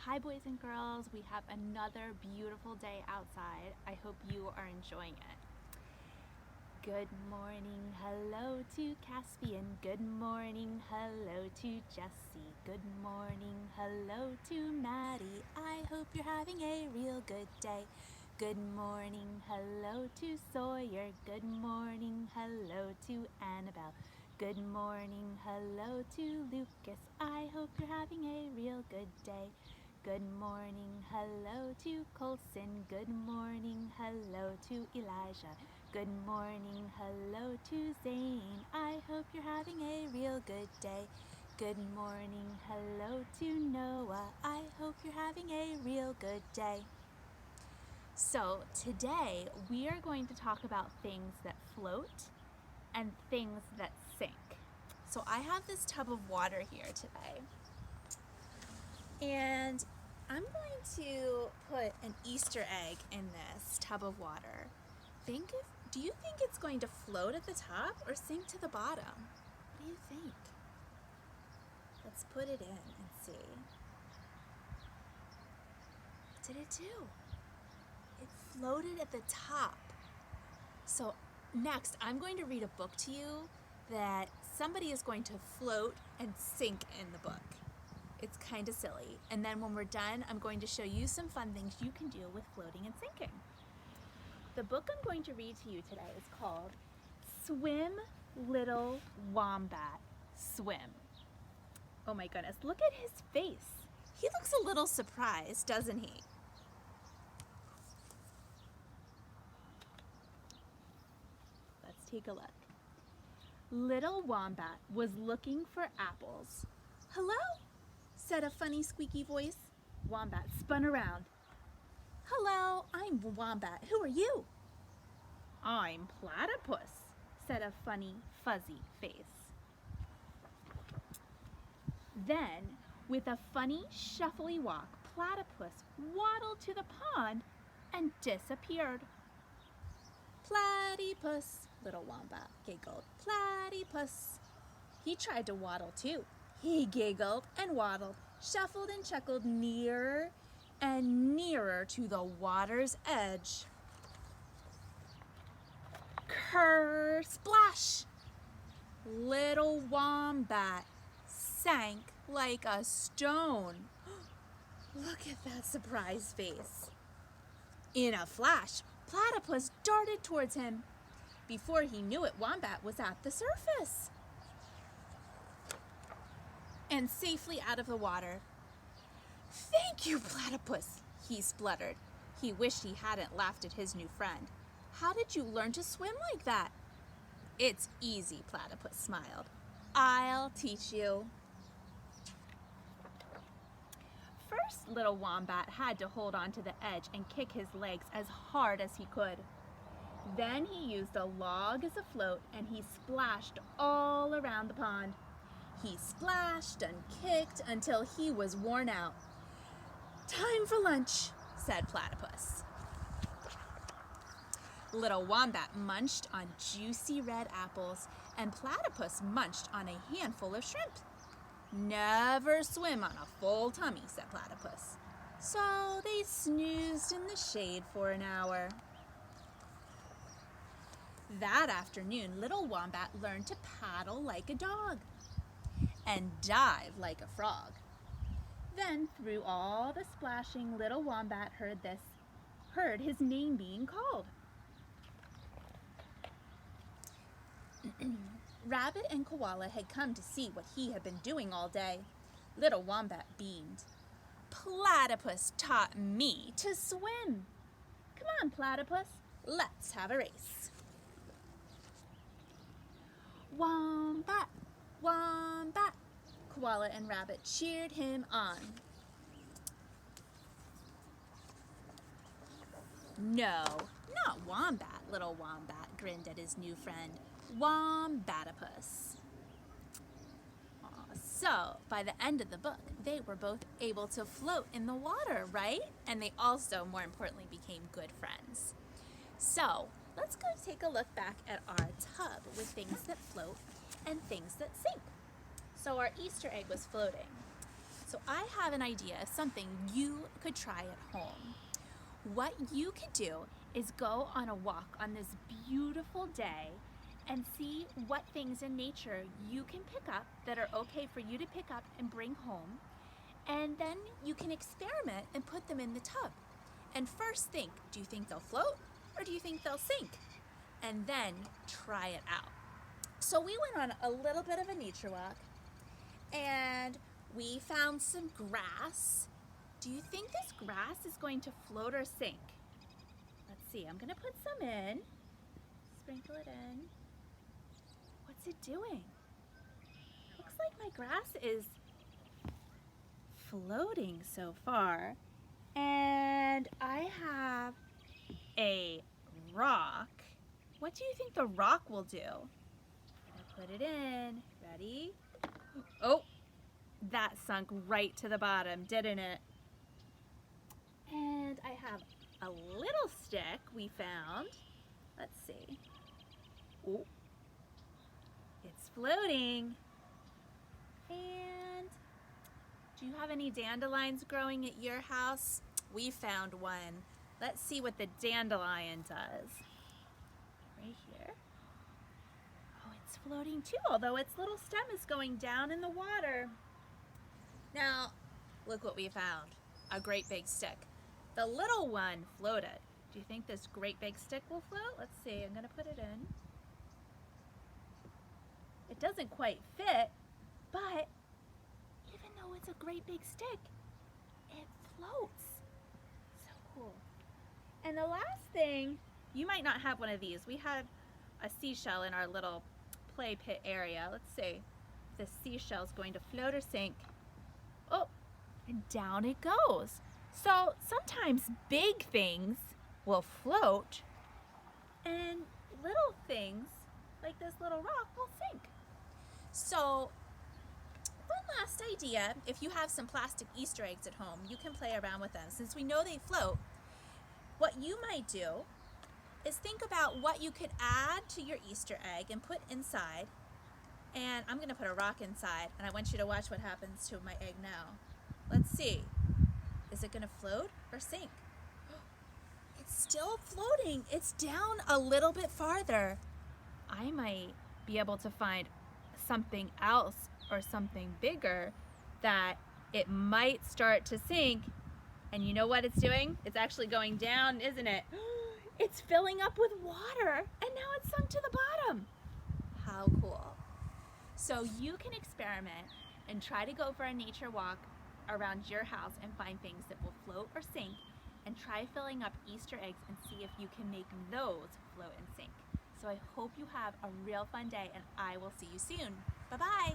Hi boys and girls, we have another beautiful day outside. I hope you are enjoying it. Good morning, hello to Caspian. Good morning, hello to Jessie. Good morning, hello to Maddie. I hope you're having a real good day. Good morning, hello to Sawyer. Good morning, hello to Annabelle. Good morning, hello to Lucas. I hope you're having a real good day. Good morning, hello to Colson. Good morning, hello to Elijah. Good morning, hello to Zane. I hope you're having a real good day. Good morning, hello to Noah. I hope you're having a real good day. So today we are going to talk about things that float and things that sink. So I have this tub of water here today, and I'm going to put an Easter egg in this tub of water. Do you think it's going to float at the top or sink to the bottom? What do you think? Let's put it in and see. What did it do? It floated at the top. So next, I'm going to read a book to you that somebody is going to float and sink in the book. It's kind of silly. And then when we're done, I'm going to show you some fun things you can do with floating and sinking. The book I'm going to read to you today is called Swim, Little Wombat, Swim. Oh my goodness, look at his face. He looks a little surprised, doesn't he? Let's take a look. Little Wombat was looking for apples. Hello, said a funny squeaky voice. Wombat spun around. Hello, I'm Wombat. Who are you? I'm Platypus, said a funny, fuzzy face. Then, with a funny, shuffly walk, Platypus waddled to the pond and disappeared. Platypus, little Wombat giggled. Platypus. He tried to waddle too. He giggled and waddled, shuffled and chuckled nearer and nearer to the water's edge. Kerr splash! Little Wombat sank like a stone. Look at that surprised face. In a flash, Platypus darted towards him. Before he knew it, Wombat was at the surface and safely out of the water. Thank you, Platypus, he spluttered. He wished he hadn't laughed at his new friend. How did you learn to swim like that? It's easy, Platypus smiled. I'll teach you. First, little Wombat had to hold on to the edge and kick his legs as hard as he could. Then he used a log as a float and he splashed all around the pond. He splashed and kicked until he was worn out. Time for lunch, said Platypus. Little Wombat munched on juicy red apples, and Platypus munched on a handful of shrimp. Never swim on a full tummy, said Platypus. So they snoozed in the shade for an hour. That afternoon, little Wombat learned to paddle like a dog and dive like a frog. Then, through all the splashing, little Wombat heard his name being called. Rabbit and Koala had come to see what he had been doing all day. Little Wombat beamed. Platypus taught me to swim. Come on, Platypus, let's have a race. Wombat, Wombat, Koala and Rabbit cheered him on. No, not Wombat, little Wombat grinned at his new friend. Wombatipus. So, by the end of the book, they were both able to float in the water, right? And they also, more importantly, became good friends. So, let's go take a look back at our tub with things that float and things that sink. So our Easter egg was floating. So I have an idea of something you could try at home. What you could do is go on a walk on this beautiful day and see what things in nature you can pick up that are okay for you to pick up and bring home. And then you can experiment and put them in the tub. And first think, do you think they'll float or do you think they'll sink? And then try it out. So we went on a little bit of a nature walk and we found some grass. Do you think this grass is going to float or sink? Let's see, I'm gonna put some in. Sprinkle it in. What's it doing? Looks like my grass is floating so far. And I have a rock. What do you think the rock will do? I'm gonna put it in. Ready? Oh, that sunk right to the bottom, didn't it? And I have a little stick we found. Let's see. Oh, it's floating. And do you have any dandelions growing at your house? We found one. Let's see what the dandelion does. Right here. Oh, it's floating too, although its little stem is going down in the water. Now, look what we found. A great big stick. The little one floated. Do you think this great big stick will float? Let's see, I'm gonna put it in. It doesn't quite fit, but even though it's a great big stick, it floats. So cool. And the last thing, you might not have one of these. We had a seashell in our little play pit area. Let's see if the seashell's going to float or sink. Oh, and down it goes. So sometimes big things will float and little things like this little rock will sink. So one last idea, if you have some plastic Easter eggs at home, you can play around with them. Since we know they float, what you might do is think about what you could add to your Easter egg and put inside. And I'm gonna put a rock inside and I want you to watch what happens to my egg now. Let's see. Is it gonna float or sink? It's still floating. It's down a little bit farther. I might be able to find something else or something bigger that it might start to sink. And you know what it's doing? It's actually going down, isn't it? It's filling up with water and now it's sunk to the bottom. How cool. So you can experiment and try to go for a nature walk around your house and find things that will float or sink, and try filling up Easter eggs and see if you can make those float and sink. So I hope you have a real fun day and I will see you soon. Bye-bye.